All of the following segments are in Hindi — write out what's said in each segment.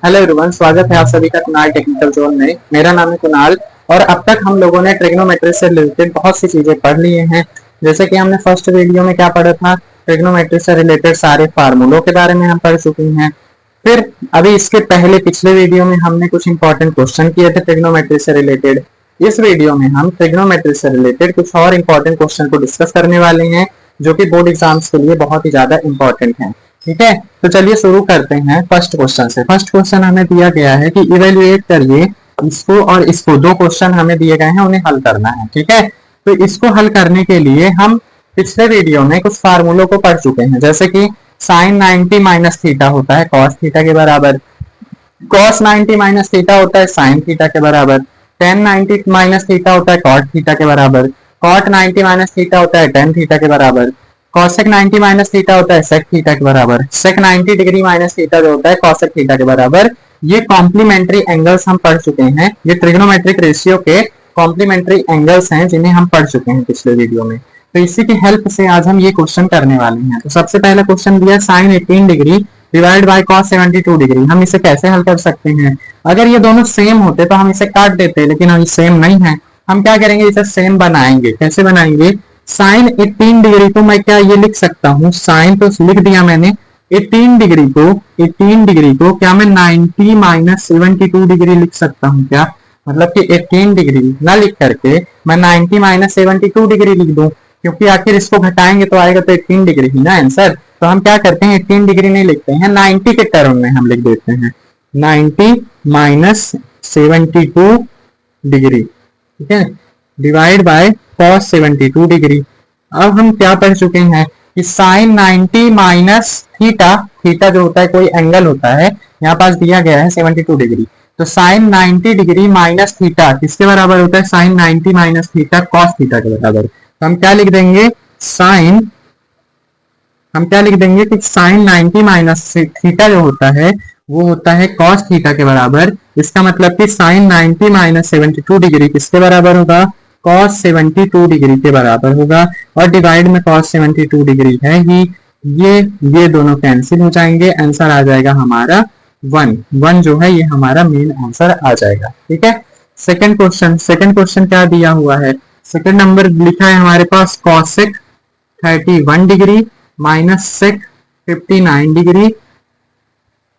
हेलो एवरीवन, स्वागत है आप सभी का कुणाल टेक्निकल जोन में। मेरा नाम है कुणाल और अब तक हम लोगों ने ट्रिग्नोमेट्री से रिलेटेड बहुत सी चीजें पढ़ लिए हैं। जैसे कि हमने फर्स्ट वीडियो में क्या पढ़ा था, ट्रिग्नोमेट्री से रिलेटेड सारे फार्मूलों के बारे में हम पढ़ चुके हैं। फिर अभी इसके पहले पिछले वीडियो में हमने कुछ इंपॉर्टेंट क्वेश्चन किए थे ट्रिग्नोमेट्री से रिलेटेड। इस वीडियो में हम ट्रिग्नोमेट्री से रिलेटेड कुछ और इंपॉर्टेंट क्वेश्चन को डिस्कस करने वाले हैं, जो कि बोर्ड एग्जाम्स के लिए बहुत ही ज्यादा इंपॉर्टेंट है। ठीक है, तो चलिए शुरू करते हैं फर्स्ट क्वेश्चन से। फर्स्ट क्वेश्चन हमें दिया गया है कि इवेल्युएट करिए इसको और इसको, दो क्वेश्चन हमें दिए गए हैं, उन्हें हल करना है। ठीक है, तो इसको हल करने के लिए हम पिछले वीडियो में कुछ फार्मूलों को पढ़ चुके हैं, जैसे कि साइन 90 माइनस थीटा होता है कॉस थीटा के बराबर, कॉस 90 माइनस थीटा होता है साइन थीटा के बराबर, टेन 90 माइनस थीटा होता है कॉट थीटा के बराबर, कॉट 90 माइनस थीटा होता है टेन थीटा के बराबर, कॉसेक 90 माइनस थीटा होता है सेक थीटा के बराबर, सेक 90 डिग्री माइनस थीटा जो होता है कॉसेक थीटा के बराबर। ये कॉम्प्लीमेंट्री एंगल्स हम पढ़ चुके हैं, ये ट्रिग्नोमेट्रिक रेशियो के कॉम्प्लीमेंट्री एंगल्स हैं जिन्हें हम पढ़ चुके हैं पिछले वीडियो में। तो इसी की हेल्प से आज हम ये क्वेश्चन करने वाले हैं। तो सबसे पहला क्वेश्चन दिया sine 18 degree divide by cos 72 degree. हम इसे कैसे हल कर सकते हैं? अगर ये दोनों सेम होते तो हम इसे काट देते, लेकिन हम सेम नहीं है। हम क्या करेंगे, इसे सेम बनाएंगे। कैसे बनाएंगे? साइन 18 डिग्री को मैं क्या ये लिख सकता हूँ, साइन तो लिख दिया मैंने, 18 डिग्री को क्या मैं 90 माइनस 72 डिग्री लिख सकता हूँ क्या? मतलब कि 18 डिग्री ना लिख करके मैं 90 माइनस 72 डिग्री लिख दूं, क्योंकि आखिर इसको घटाएंगे तो आएगा तो 18 डिग्री ही ना आंसर। तो हम क्या करते हैं, 18 डिग्री नहीं लिखते हैं, 90 के टर्म में हम लिख देते हैं 90 माइनस 72 डिग्री। ठीक है, डिवाइड बाय कॉस 72 डिग्री। अब हम क्या पढ़ चुके हैं कि साइन 90 माइनस थीटा, थीटा जो होता है कोई एंगल होता है, यहाँ पास दिया गया है 72 डिग्री, तो साइन 90 डिग्री माइनस थीटा किसके बराबर होता है? Sine 90 minus theta cos theta के बराबर। तो हम क्या लिख देंगे, हम क्या लिख देंगे कि साइन 90 माइनस थीटा जो होता है वो होता है कॉस थीटा के बराबर। इसका मतलब कि साइन 90 माइनस 72 डिग्री किसके बराबर होगा? कॉस 72 डिग्री के बराबर होगा। और डिवाइड में कॉस 72 डिग्री है ही, ये दोनों कैंसिल हो जाएंगे, आंसर आ जाएगा हमारा 1 जो है ये हमारा मेन आंसर आ जाएगा। ठीक है, सेकंड क्वेश्चन क्या दिया हुआ है? सेकंड नंबर लिखा है हमारे पास cosec 31 degree minus sec 59 degree.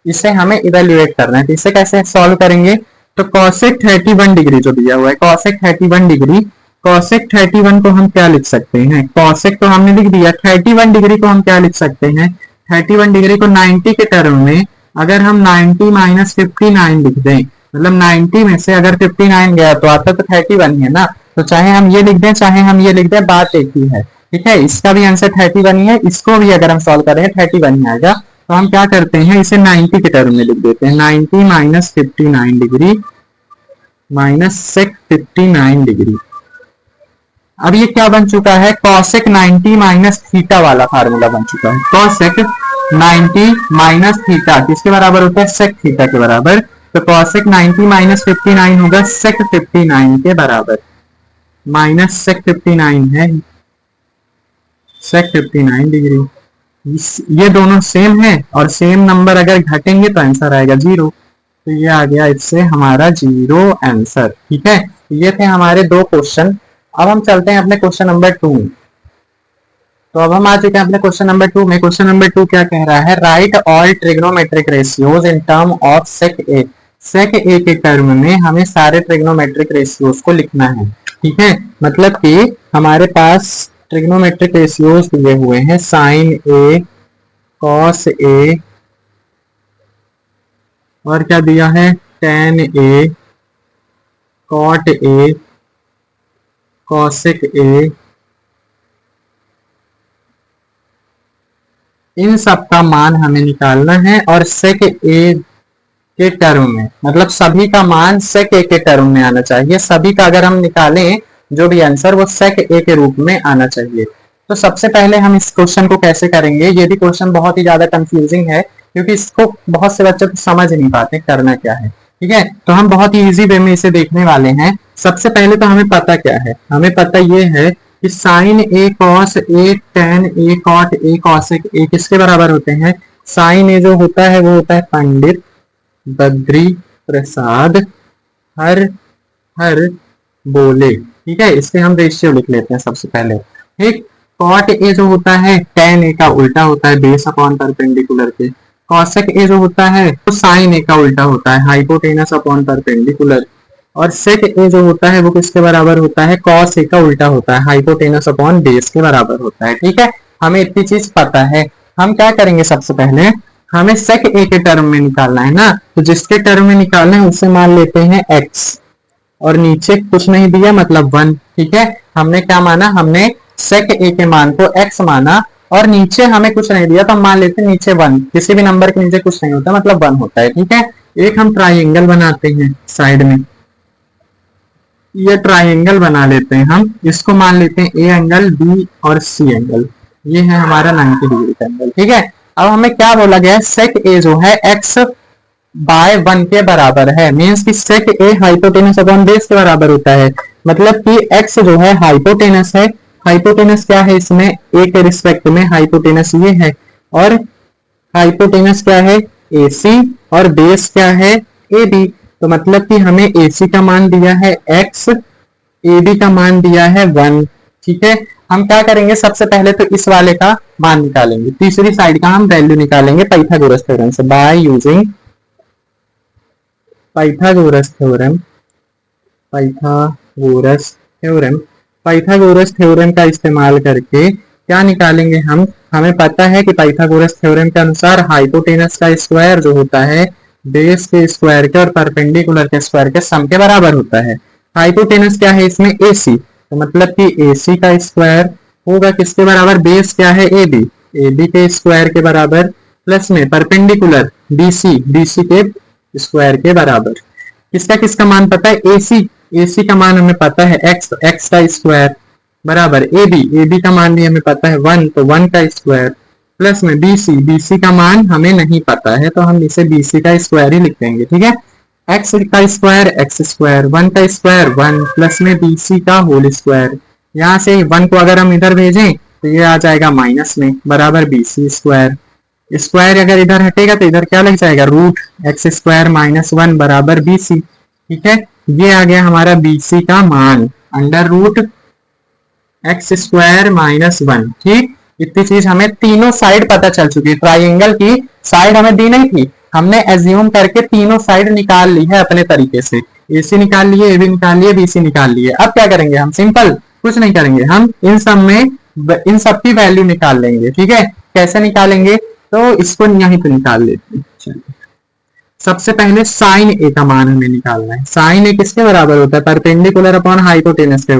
इसे हमें इवेल्युएट करना है, तो इसे कैसे सॉल्व करेंगे? तो कॉसेक 31 डिग्री जो दिया हुआ है, कॉसेक 31 डिग्री, कॉसेक 31 को हम क्या लिख सकते हैं? कॉसेक तो हमने लिख दिया, 31 डिग्री को हम क्या लिख सकते हैं? 31 डिग्री को 90 के टर्म में अगर हम 90 माइनस 59 लिख दें, मतलब 90 में से अगर 59 गया तो आता तो 31 है ना। तो चाहे हम ये लिख दें चाहे हम ये लिख दें, बात एक ही है। ठीक है, इसका भी आंसर 31 ही है, इसको भी अगर हम सॉल्व करें 31 ही आएगा। तो हम क्या करते हैं, इसे 90 के टर्म में लिख देते हैं, 90 minus 59 degree minus sec 59 degree. अब ये क्या बन चुका है? कॉसेक 90 माइनस थीटा वाला फार्मूला बन चुका है। कॉसेक 90 माइनस थीटा किसके बराबर होता है? सेक थीटा के बराबर। तो कॉसेक 90 माइनस 59 होगा सेक 59 के बराबर, माइनस सेक 59 है सेक 59 डिग्री। ये दोनों सेम है और सेम नंबर अगर घटेंगे तो आंसर आएगा 0। तो ये आ गया इससे हमारा 0 आंसर। ठीक है, ये थे हमारे दो क्वेश्चन। अब हम चलते हैं अपने क्वेश्चन नंबर 2। तो अब हम आ चुके हैं अपने क्वेश्चन नंबर 2 में। क्वेश्चन नंबर 2 क्या कह रहा है? Right all trigonometric ratios in term of sec A. Sec A के टर्म में हमें सारे ट्रिग्नोमेट्रिक रेशियोज को लिखना है। ठीक है, मतलब कि हमारे पास ट्रिग्नोमेट्रिक रेशियोज दिए हुए हैं, साइन ए, कॉस ए, और क्या दिया है? Tan A, cot A, cosec A. इन सब का मान हमें निकालना है और सेक ए के टर्म में, मतलब सभी का मान सेक ए के टर्म में आना चाहिए। सभी का अगर हम निकालें जो भी आंसर, वो सेक ए के रूप में आना चाहिए। तो सबसे पहले हम इस क्वेश्चन को कैसे करेंगे? ये भी क्वेश्चन बहुत ही ज्यादा कंफ्यूजिंग है, क्योंकि इसको बहुत से बच्चे समझ नहीं पाते करना क्या है। ठीक है, तो हम बहुत ही इजी वे में इसे देखने वाले हैं। सबसे पहले तो हमें पता क्या है? हमें पता ये है कि sine A cos A tan A cot A cosec A किसके बराबर होते हैं? साइन ए जो होता है वो होता है पंडित, बद्री प्रसाद हर हर बोले। ठीक है, इसके हम रेशियो लिख लेते हैं सबसे पहले। ठीक, कॉट ए जो होता है टेन ए का उल्टा होता है बेस अपॉन परपेंडिकुलर के। कॉसेक ए जो होता है वो साइन ए का उल्टा होता है हाइपोटेनस अपॉन परपेंडिकुलर। और सेक ए जो होता है वो किसके बराबर होता है, कॉस ए का उल्टा होता है हाइपोटेनस अपॉन बेस के बराबर होता है। ठीक है, हमें इतनी चीज पता है। हम क्या करेंगे, सबसे पहले हमें सेक ए के टर्म में निकालना है ना, तो जिसके टर्म में निकालना है उसे मान लेते हैं एक्स, और नीचे कुछ नहीं दिया मतलब 1। ठीक है, हमने क्या माना, हमने सेक ए के मान को x माना, और नीचे हमें कुछ नहीं दिया तो हम मान लेते हैं नीचे 1। किसी भी नंबर के नीचे कुछ नहीं होता मतलब 1 होता है। ठीक है, एक हम ट्राइंगल बनाते हैं साइड में, ये ट्राइंगल बना लेते हैं हम, इसको मान लेते हैं ए एंगल, बी और सी एंगल, ये है हमारा 90 डिग्री का एंगल। ठीक है, अब हमें क्या बोला गया है, सेक ए जो है x बाय 1 के बराबर है, मीन्स कि सेक ए हाइपोटेनस अपॉन बेस के बराबर होता है। मतलब कि x जो है हाइपोटेनस है, हाइपोटेनस क्या है इसमें, ए के रिस्पेक्ट में हाइपोटेनस ये है, और हाइपोटेनस क्या है AC, और बेस क्या है AB। तो मतलब कि हमें AC का मान दिया है x, AB का मान दिया है 1। ठीक है, हम क्या करेंगे, सबसे पहले तो इस वाले का मान निकालेंगे, तीसरी साइड का हम वैल्यू निकालेंगे पाइथागोरस थ्योरम से, by using Pythagoras theorem. Pythagoras theorem, Pythagoras theorem का इस्तेमाल करके क्या निकालेंगे हम, हमें पता है कि पाइथागोरस थ्योरम के अनुसार हाइपोटेनस का स्क्वायर जो होता है बेस के स्क्वायर के और परपेंडिकुलर के स्क्वायर के सम के बराबर होता है। हाइपोटेनस क्या है इसमें AC, तो मतलब कि AC का स्क्वायर होगा किसके बराबर, बेस क्या है AB, AB के स्क्वायर के बराबर, प्लस में परपेंडिकुलर BC, BC के स्क्वायर के बराबर। किसका किसका मान पता है, AC का मान हमें पता है x का स्क्वायर बराबर AB का मान भी हमें पता है 1, तो 1 का स्क्वायर, प्लस में BC का मान हमें नहीं पता है तो हम इसे BC का स्क्वायर ही लिख देंगे। ठीक है, x का स्क्वायर x स्क्वायर, 1 का स्क्वायर 1, प्लस में BC का होल स्क्वायर। यहाँ से 1 को अगर हम इधर भेजें तो ये आ जाएगा माइनस में, बराबर BC स्क्वायर। स्क्वायर अगर इधर हटेगा तो इधर क्या लग जाएगा, रूट x स्क्वायर माइनस 1 बराबर BC। ठीक है, ये आ गया हमारा BC का मान, under root x square minus 1। ठीक, इतनी चीज हमें तीनों साइड पता चल चुकी है। ट्राइंगल की साइड हमें दी नहीं थी, हमने एज्यूम करके तीनों साइड निकाल ली है अपने तरीके से, AC निकाल लिए, AB निकाल लिए, BC निकाल लिए। अब क्या करेंगे हम, सिंपल कुछ नहीं करेंगे, हम इन सब में इन सब की वैल्यू निकाल लेंगे। ठीक है, कैसे निकालेंगे, तो इसको यहीं पे निकाल लेते हैं। सबसे पहले साइन ए का मान हमें निकालना है। साइन ए किसके बराबर होता है, परपेंडिकुलर अपॉन हाइपोटेनस के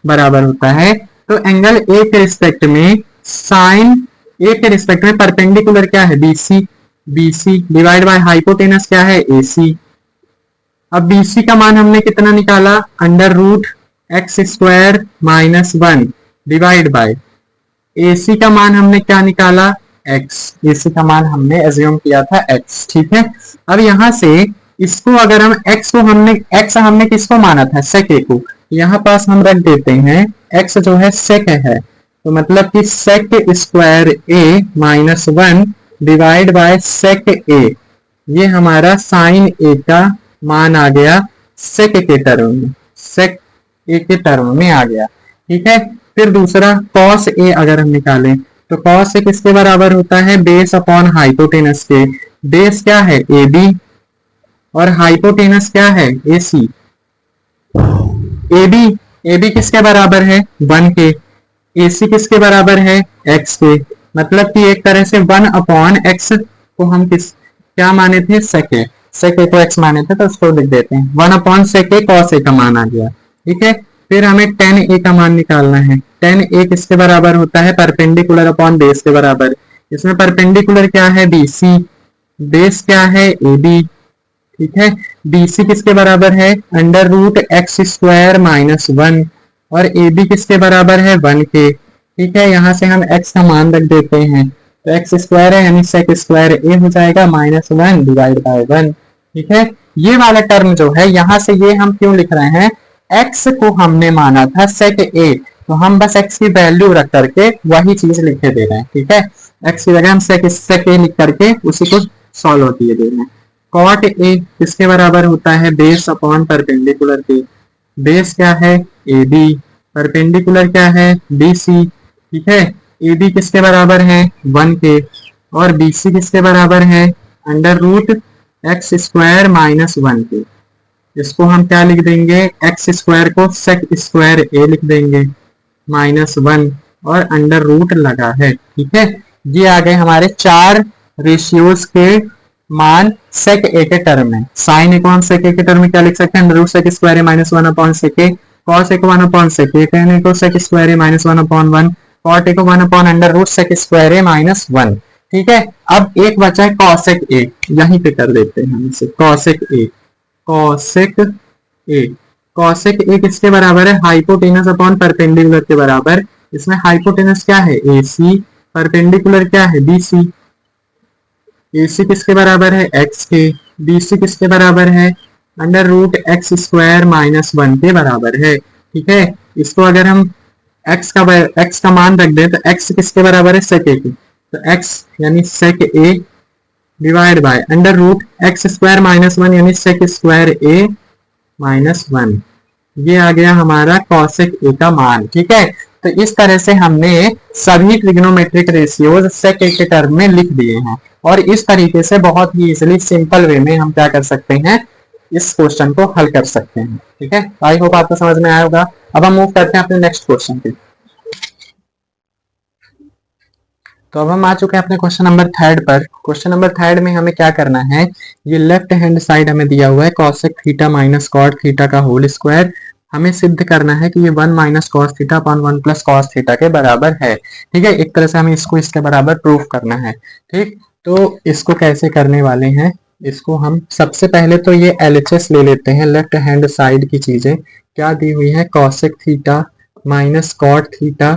बराबर होता है। तो एंगल ए के रिस्पेक्ट में साइन ए के रिस्पेक्ट में परपेंडिकुलर क्या है, BC डिवाइड बाय हाइपोटेनस क्या है, AC। अब BC का मान हमने कितना निकाला, under root x square minus 1 divide by AC का मान हमने क्या निकाला, x। AC का मान हमने एज्यूम किया था x। ठीक है, अब यहां से इसको अगर हम x हमने किसको माना था, सेक ए को, यहाँ पास हम रख देते हैं x जो है सेक है, तो मतलब कि sec square a minus 1 divide by sec A, ये हमारा साइन ए का मान आ गया सेक के टर्म में, सेक ए के टर्म में आ गया। ठीक है, फिर दूसरा कॉस ए अगर हम निकालें तो कॉस ए किसके बराबर होता है, बेस अपॉन हाइपोटेनस के। बेस क्या है, AB, और हाइपोटेनस क्या है, AC। AB किसके बराबर है, 1 के। AC किसके बराबर है, x के। मतलब कि एक तरह से 1 अपॉन x को हम क्या माने थे, सेक ए को x माने थे, तो उसको लिख देते हैं 1 अपॉन सेक ए, कॉस ए का मान आ गया। ठीक है, फिर हमें tan a का मान निकालना है। tan a किसके बराबर होता है, परपेंडिकुलर अपॉन बेस के बराबर। इसमें परपेंडिकुलर क्या है, BC, बेस क्या है, AB। ठीक है, BC किसके बराबर है, under root x square minus 1, और AB किसके बराबर है, 1 के। ठीक है, यहाँ से हम x का मान रख देते हैं, तो x स्क्वायर है यानी सेक स्क्वायर a हो जाएगा माइनस 1 डिवाइड बाय 1। ठीक है, ये वाला टर्म जो है यहाँ से ये हम क्यों लिख रहे हैं, x को हमने माना था सेक a, तो हम बस x की वैल्यू रख करके वही चीज लिख के दे रहे हैं। ठीक है, x की जगह हम सेक a लिख करके उसी को सॉल्व किए दे रहे हैं। कॉट ए किसके बराबर होता है, बेस अपॉन परपेंडिकुलर के। बेस क्या है, ए बी, परपेंडिकुलर क्या है, बी सी। ठीक है, ए बी किसके बराबर है, 1 के, और बी सी किसके बराबर है, under root x square minus 1 के। इसको हम क्या लिख देंगे, एक्स स्क्वायर को सेक स्क्वायर ए लिख देंगे, -1 और अंडर रूट लगा है। ठीक है, ये आ गए हमारे 4 रेशियोज के मान सेक ए के टर्म में। साइन ए को हम सेक ए के टर्म में क्या लिख सकते हैं, under root sec square A -1 upon sec A, cos A को 1 upon sec A, tan A को sec square A -1 upon 1, cot A को 1 upon under root sec square A -1। ठीक है, अब एक बचा है कॉसेक ए, यहीं पे कर देते हैं हम इसे, cosec A, cosec A, cosec A किसके बराबर है, हाइपोटेनस अपॉन परपेंडिकुलर के बराबर। इसमें हाइपोटेनस क्या है, ए सी, परपेंडिकुलर क्या है, बी सी। ए सी किसके बराबर है, एक्स के, बी सी किसके बराबर है, अंडर रूट एक्स स्क्वायर -1 के बराबर है। ठीक है, इसको अगर हम x का मान रख दें तो x किसके बराबर है, सेक ए के, तो x यानी sec A divide by under root x square -1 यानी सेक स्क्वायर ए -1। ये आ गया हमारा कॉसेक ए का मान। ठीक है, तो इस तरह से हमने सभी ट्रिग्नोमेट्रिक रेशियोज सेक ए के टर्म में लिख दिए हैं, और इस तरीके से बहुत ही इजीली सिंपल वे में हम क्या कर सकते हैं, इस क्वेश्चन को हल कर सकते हैं। ठीक है, आई होप आपको समझ में आया होगा। अब हम मूव करते हैं अपने नेक्स्ट क्वेश्चन पे। तो अब हम आ चुके हैं अपने क्वेश्चन नंबर 3 पर। क्वेश्चन नंबर 3 में हमें क्या करना है, ये लेफ्ट हैंड साइड हमें दिया हुआ है cosec theta minus cot theta का होल स्क्वायर। हमें सिद्ध करना है कि ये 1 minus cos theta upon 1 plus cos theta के बराबर है। ठीक है, एक तरह से हमें इसको इसके बराबर प्रूफ करना है। ठीक, तो इसको कैसे करने वाले हैं, इसको हम सबसे पहले तो ये LHS ले लेते हैं, लेफ्ट हैंड साइड की चीजें क्या दी हुई है, cosec theta minus cot theta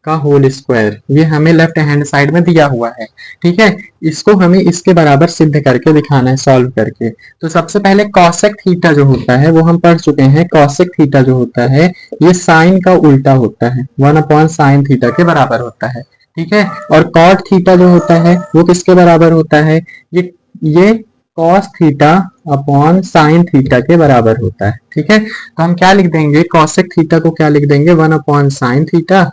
का होल स्क्वायर, ये हमें लेफ्ट हैंड साइड में दिया हुआ है। ठीक है, इसको हमें इसके बराबर सिद्ध करके दिखाना है, सॉल्व करके। तो सबसे पहले कॉसेक थीटा जो होता है वो हम पढ़ चुके हैं, कॉसेक थीटा जो होता है ये साइन का उल्टा होता है, 1 अपॉन साइन थीटा के बराबर होता है। ठीक है, और कॉट थीटा जो होता है वो किसके बराबर होता है, ये cos theta upon sine theta के बराबर होता है। ठीक है, तो हम क्या लिख देंगे, कॉसेक थीटा को क्या लिख देंगे, 1 upon sine theta,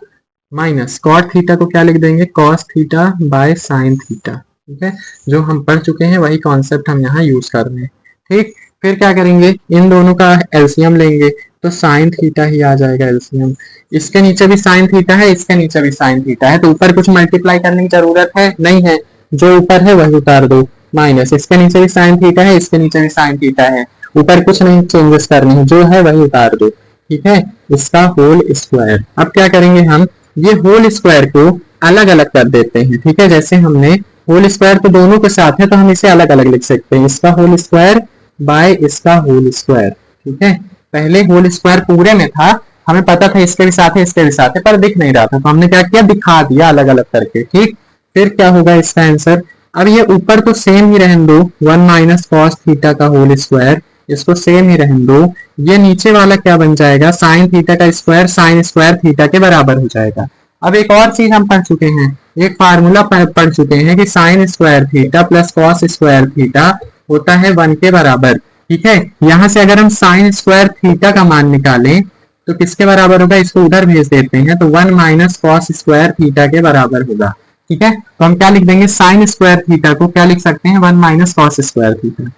minus cot theta को क्या लिख देंगे, cos theta by sine theta. ठीक है, जो हम पढ़ चुके हैं वही कॉन्सेप्ट हम यहाँ यूज कर रहे हैं। ठीक, फिर क्या करेंगे, इन दोनों का एलसीएम लेंगे तो साइन थीटा ही आ जाएगा एलसीएम। इसके नीचे भी साइन थीटा है, इसके नीचे भी साइन थीटा है, तो ऊपर कुछ मल्टीप्लाई करने की जरूरत है नहीं है, जो ऊपर है वही उतार दो। माइनस इसके नीचे भी साइन थीटा है, इसके नीचे भी साइन थीटा है, ऊपर कुछ नहीं चेंजेस करने हैं, जो है वही उतार दो। ठीक है, इसका होल स्क्वायर। अब क्या करेंगे हम, ये होल स्क्वायर को अलग अलग कर देते हैं। ठीक है, जैसे हमने होल स्क्वायर तो दोनों के साथ है तो हम इसे अलग अलग लिख सकते हैं, इसका होल स्क्वायर बाय इसका होल स्क्वायर। ठीक है, पहले होल स्क्वायर पूरे में था, हमें पता था इसके भी साथ है इसके भी साथ है, पर दिख नहीं रहा था, तो हमने क्या किया, दिखा दिया अलग अलग करके। ठीक, फिर क्या होगा इसका आंसर, अब ये ऊपर तो सेम ही रहने दो, 1 माइनस कॉस थीटा का होल स्क्वायर, इसको सेम ही रहने दो। ये नीचे वाला क्या बन जाएगा, साइन थीटा का स्क्वायर साइन स्क्वायर थीटा के बराबर हो जाएगा। अब एक और चीज हम पढ़ चुके हैं, एक फार्मूला पढ़ चुके हैं कि sine square theta plus cos square theta होता है 1 के बराबर। ठीक है, यहां से अगर हम साइन स्क्वायर थीटा का मान निकालें तो किसके बराबर होगा, इसको उधर भेज देते हैं, तो 1 माइनस कॉस स्क्वायर थीटा के बराबर होगा। ठीक है, तो हम क्या लिख देंगे, साइन स्क्वायर थीटा को क्या लिख सकते हैं, 1 माइनस कॉस स्क्वायर थीटा।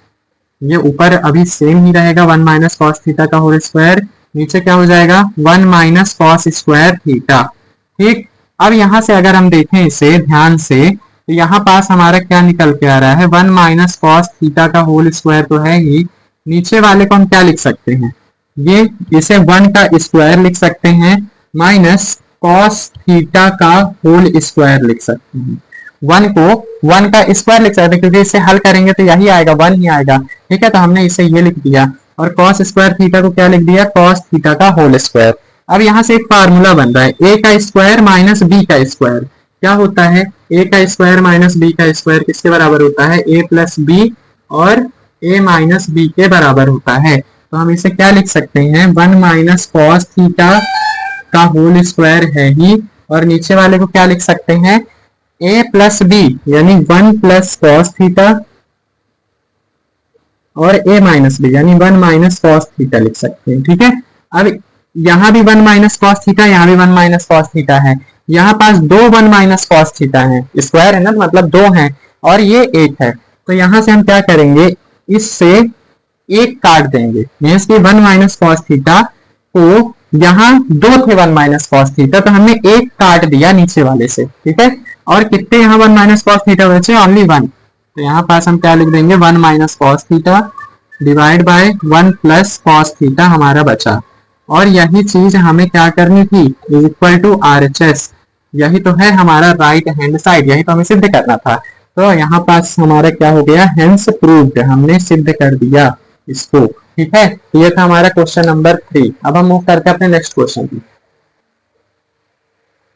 ये ऊपर अभी सेम ही रहेगा, 1 माइनस कॉस थीटा का होल स्क्वायर, नीचे क्या हो जाएगा, 1 माइनस कॉस स्क्वायर थीटा। ठीक, अब यहां से अगर हम देखें इसे ध्यान से, तो यहाँ पास हमारा क्या निकल के आ रहा है, 1 माइनस कॉस थीटा का होल स्क्वायर तो है ही, नीचे वाले को हम क्या लिख सकते हैं, ये इसे 1 का स्क्वायर लिख सकते हैं, माइनस कॉस थीटा का होल स्क्वायर लिख सकते हैं। 1 को 1 का स्क्वायर लिख सकते हैं, क्योंकि इसे हल करेंगे तो यही आएगा, 1 ही आएगा। ठीक है, तो हमने इसे ये लिख दिया, और कॉस स्क्वायर थीटा को क्या लिख दिया, कॉस थीटा का होल स्क्वायर। अब यहाँ से एक फार्मूला बन रहा है, ए का स्क्वायर माइनस बी का स्क्वायर क्या होता है, ए का स्क्वायर माइनस बी का स्क्वायर किसके बराबर होता है, ए प्लस बी और ए माइनस बी के बराबर होता है। तो हम इसे क्या लिख सकते हैं, 1 माइनस कॉस थीटा का होल स्क्वायर है ही, और नीचे वाले को क्या लिख सकते हैं, a प्लस बी यानी 1 प्लस कॉस थीटा और a माइनस बी यानी 1 माइनस कॉस थीटा लिख सकते हैं। ठीक है, अब यहाँ भी 1 माइनस कॉस थीटा, यहाँ भी 1 माइनस कॉस थीटा है, यहाँ पास दो 1 माइनस कॉस थीटा है, स्क्वायर है ना, मतलब दो है, और ये एक है, तो यहाँ से हम क्या करेंगे, इससे एक काट देंगे, मीन्स की 1 माइनस कॉस थीटा को, यहाँ दो थे 1 माइनस कॉस थीटा, तो हमने एक काट दिया नीचे वाले से। ठीक है, और कितने यहाँ 1 माइनस कॉस थीटा बचे, ओनली 1, तो यहाँ पास हम क्या लिख देंगे, 1 minus cos theta divide by 1 plus cos theta हमारा बचा। और यही चीज हमें क्या करनी थी, इक्वल टू RHS, यही तो है हमारा राइट हैंड साइड, यही तो हमें सिद्ध करना था। तो यहाँ पास हमारा क्या हो गया, हेंस प्रूव्ड, हमने सिद्ध कर दिया इसको। ठीक है, ये था हमारा क्वेश्चन नंबर 3। अब हम मूव करते हैं अपने नेक्स्ट क्वेश्चन की।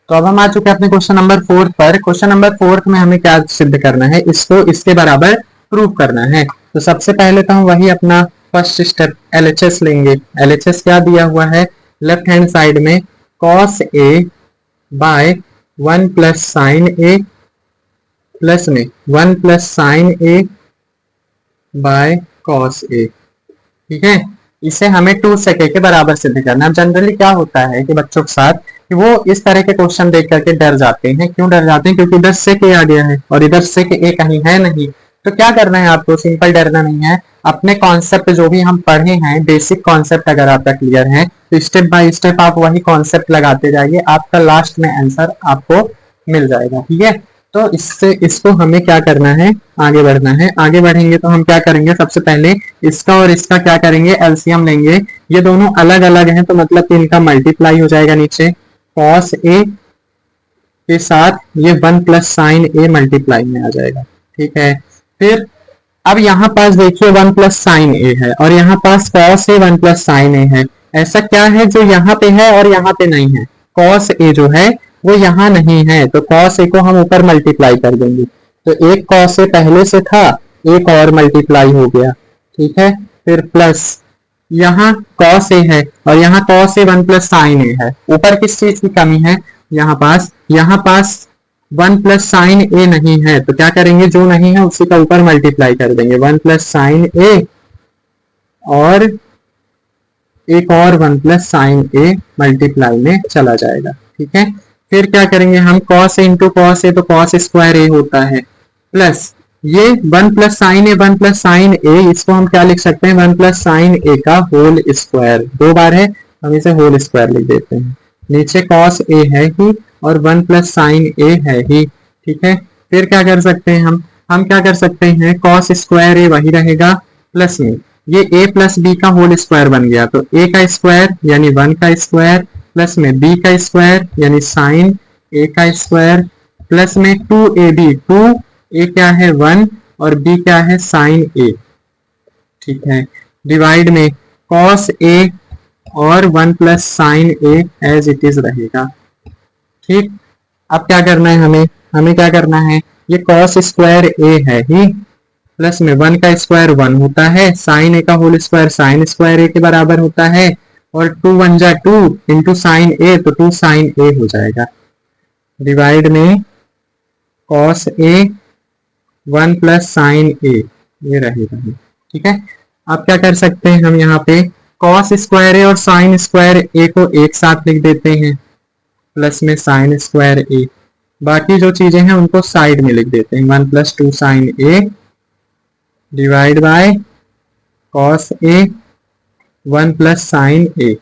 तो अब हम आ चुके हैं अपने क्वेश्चन नंबर 4 पर। क्वेश्चन नंबर 4 में हमें क्या सिद्ध करना है, इसको इसके बराबर प्रूव करना है। तो सबसे पहले तो हम वही अपना फर्स्ट स्टेप LHS लेंगे। LHS क्या दिया हुआ है, लेफ्ट हैंड साइड में cos A by 1 plus sine A plus में 1 plus sine A by cos A। ठीक है, इसे हमें 2 सेक के बराबर सिद्ध करना है। जनरली क्या होता है कि बच्चों के साथ कि वो इस तरह के क्वेश्चन देख करके डर जाते हैं। क्यों डर जाते हैं, क्योंकि इधर सेक आ गया है और इधर सेक ए कहीं है नहीं। तो क्या करना है आपको, सिंपल डरना नहीं है, अपने कॉन्सेप्ट जो भी हम पढ़े हैं, बेसिक कॉन्सेप्ट अगर आपका क्लियर है तो स्टेप बाय स्टेप आप वही कॉन्सेप्ट लगाते जाइए, आपका लास्ट में आंसर आपको मिल जाएगा। ठीक है, तो इससे इसको हमें क्या करना है, आगे बढ़ना है। आगे बढ़ेंगे तो हम क्या करेंगे, सबसे पहले इसका और इसका क्या करेंगे, एलसीएम लेंगे। ये दोनों अलग अलग हैं तो मतलब कि इनका मल्टीप्लाई हो जाएगा नीचे, cos A के साथ ये 1 प्लस साइन A मल्टीप्लाई में आ जाएगा। ठीक है, फिर अब यहाँ पास देखिए 1 प्लस साइन A है और यहाँ पास cos A 1 plus sine A है। ऐसा क्या है जो यहाँ पे है और यहाँ पे नहीं है, cos A जो है वो यहाँ नहीं है, तो cos A को हम ऊपर मल्टीप्लाई कर देंगे। तो एक cos A पहले से था, एक और मल्टीप्लाई हो गया। ठीक है, फिर प्लस यहाँ cos A है और यहाँ cos A 1 plus sine A है। ऊपर किस चीज की कमी है, यहाँ पास 1 प्लस साइन A नहीं है, तो क्या करेंगे, जो नहीं है उसी का ऊपर मल्टीप्लाई कर देंगे, 1 प्लस साइन A और एक और 1 प्लस साइन A मल्टीप्लाई में चला जाएगा। ठीक है, फिर क्या करेंगे हम, cos A into cos A, तो cos स्क्वायर A होता है, प्लस ये 1 plus sine A 1 plus sine A, इसको हम क्या लिख सकते हैं, 1 प्लस साइन A का होल स्क्वायर, दो बार है हम इसे होल स्क्वायर लिख देते हैं। नीचे cos A है ही और 1 प्लस साइन A है ही। ठीक है, फिर क्या कर सकते हैं हम क्या कर सकते हैं, cos स्क्वायर A वही रहेगा, प्लस में ये A प्लस B का होल स्क्वायर बन गया, तो A का स्क्वायर यानी 1 का स्क्वायर, प्लस में B का स्क्वायर यानी साइन A का स्क्वायर, प्लस में 2AB, 2A क्या है 1 और B क्या है साइन A। ठीक है, डिवाइड में cos A और 1 plus sine A as it is रहेगा। ठीक, अब क्या करना है हमें क्या करना है, ये cos स्क्वायर A है ही, प्लस में 1 का स्क्वायर 1 होता है, साइन A का whole square sine square A के बराबर होता है, और 2 1 जा 2 इंटू साइन A, तो 2 साइन A हो जाएगा, डिवाइड में cos A 1 plus sine A, ये रहेगा। ठीक है, अब क्या कर सकते हैं हम यहाँ पे cos स्क्वायर A और साइन स्क्वायर A को एक साथ लिख देते हैं, प्लस में साइन स्क्वायर A, बाकी जो चीजें हैं उनको साइड में लिख देते हैं, 1 plus 2 sine A divide by cos A 1 plus sine A।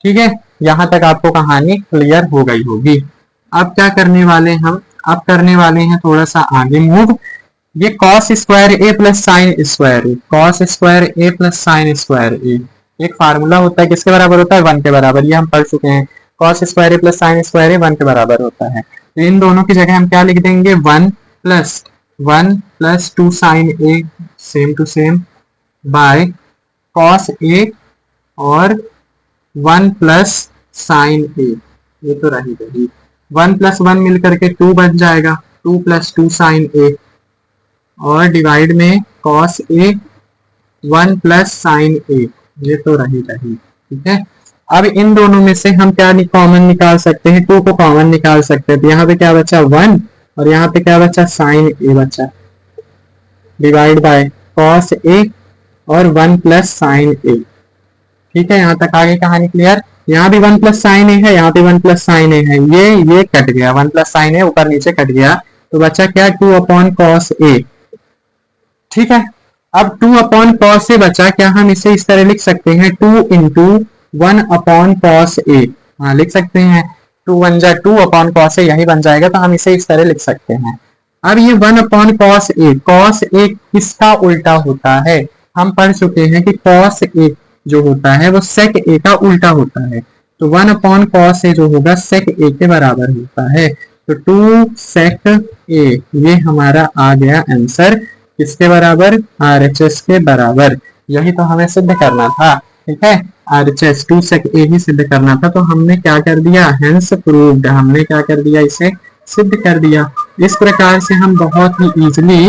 ठीक है, यहां तक आपको कहानी क्लियर हो गई होगी। अब क्या करने वाले हम, अब करने वाले हैं थोड़ा सा आगे मूव। ये cos square A plus sign square A, cos square A plus sign square A, एक फार्मूला होता है, किसके बराबर होता है, 1 के बराबर, ये हम पढ़ चुके हैं। cos square A plus sign square A 1 के बराबर होता है, तो इन दोनों की जगह हम क्या लिख देंगे, 1 plus 2 sine A same to same by cos A और 1 प्लस साइन A, ये तो रही 1 प्लस 1 मिल करके 2 बन जाएगा, 2 प्लस 2 साइन A और डिवाइड में cos A 1 plus sine A, ये तो रही। ठीक है, अब इन दोनों में से हम क्या कॉमन निकाल सकते हैं, 2 को कॉमन निकाल सकते हैं, तो यहाँ पे क्या बचा 1 और यहाँ पे क्या बचा साइन A बचा, डिवाइड बाय कॉस ए और 1 प्लस साइन ए। ठीक है, यहाँ तक आगे कहानी क्लियर। यहाँ भी 1 प्लस साइन ए है, यहाँ पे 1 प्लस साइन ए है, ये कट गया, 1 प्लस साइन ए ऊपर नीचे कट गया, तो बचा क्या 2 अपॉन कॉस ए। ठीक है, अब 2 अपॉन कॉस ए बचा, क्या हम इसे इस तरह लिख सकते हैं 2 इंटू 1 अपॉन कॉस ए। हाँ लिख सकते हैं, 2 1 जा 2 अपॉन कॉस ए यही बन जाएगा, तो हम इसे इस तरह लिख सकते हैं। अब ये 1 अपॉन कॉस ए किसका उल्टा होता है? हम पढ़ चुके हैं कि कॉस ए जो होता है वो सेक ए का उल्टा होता है, तो 1 अपॉन कॉस ए जो होगा सेक ए के बराबर होता है। तो 2 सेक ए ये हमारा आ गया आंसर, किसके बराबर? RHS के बराबर। यही तो हमें सिद्ध करना था। ठीक है, RHS 2 सेक ए ही सिद्ध करना था, तो हमने क्या कर दिया? हेंस प्रूव्ड, हमने क्या कर दिया? इसे सिद्ध कर दिया। इस प्रकार से हम बहुत ही इजीली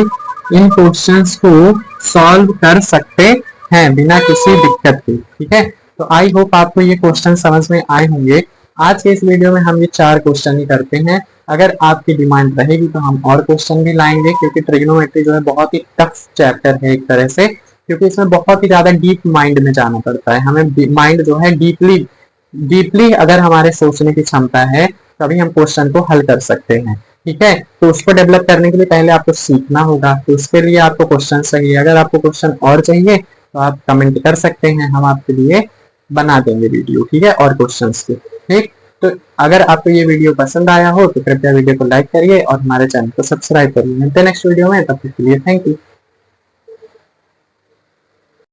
इन क्वेश्चंस को सॉल्व कर सकते हैं बिना किसी दिक्कत के। ठीक है, तो आई होप आपको ये क्वेश्चन समझ में आए होंगे। आज के इस वीडियो में हम ये 4 क्वेश्चन ही करते हैं। अगर आपकी डिमांड रहेगी तो हम और क्वेश्चन भी लाएंगे, क्योंकि ट्रिग्नोमेट्री जो है बहुत ही टफ चैप्टर है एक तरह से, क्योंकि इसमें बहुत ही ज्यादा डीप माइंड में जाना पड़ता है। हमें माइंड जो है डीपली अगर हमारे सोचने की क्षमता है तभी हम क्वेश्चन को हल कर सकते हैं। ठीक है, तो उसको डेवलप करने के लिए पहले आपको सीखना होगा, तो उसके लिए आपको क्वेश्चन चाहिए। अगर आपको क्वेश्चन और चाहिए तो आप कमेंट कर सकते हैं, हम आपके लिए बना देंगे वीडियो। ठीक है, और क्वेश्चंस के। ठीक, तो अगर आपको ये वीडियो पसंद आया हो तो कृपया वीडियो को लाइक करिए और हमारे चैनल को सब्सक्राइब करिए। मिलते हैं नेक्स्ट वीडियो में, तब तक के लिए थैंक यू।